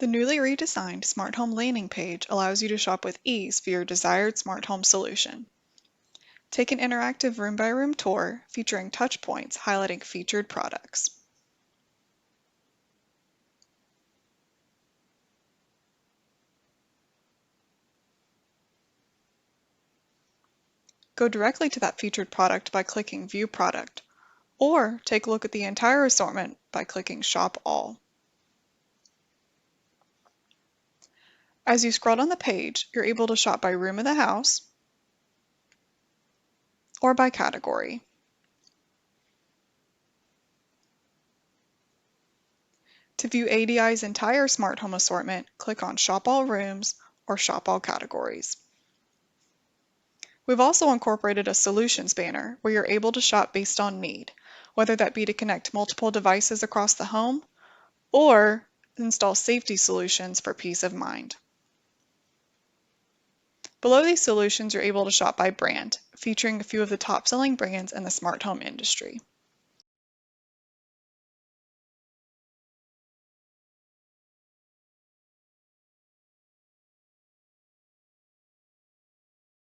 The newly redesigned Smart Home landing page allows you to shop with ease for your desired smart home solution. Take an interactive room-by-room tour featuring touch points highlighting featured products. Go directly to that featured product by clicking View Product, or take a look at the entire assortment by clicking Shop All. As you scroll down the page, you're able to shop by room of the house or by category. To view ADI's entire smart home assortment, click on Shop All Rooms or Shop All Categories. We've also incorporated a solutions banner where you're able to shop based on need, whether that be to connect multiple devices across the home or install safety solutions for peace of mind. Below these solutions, you're able to shop by brand, featuring a few of the top-selling brands in the smart home industry.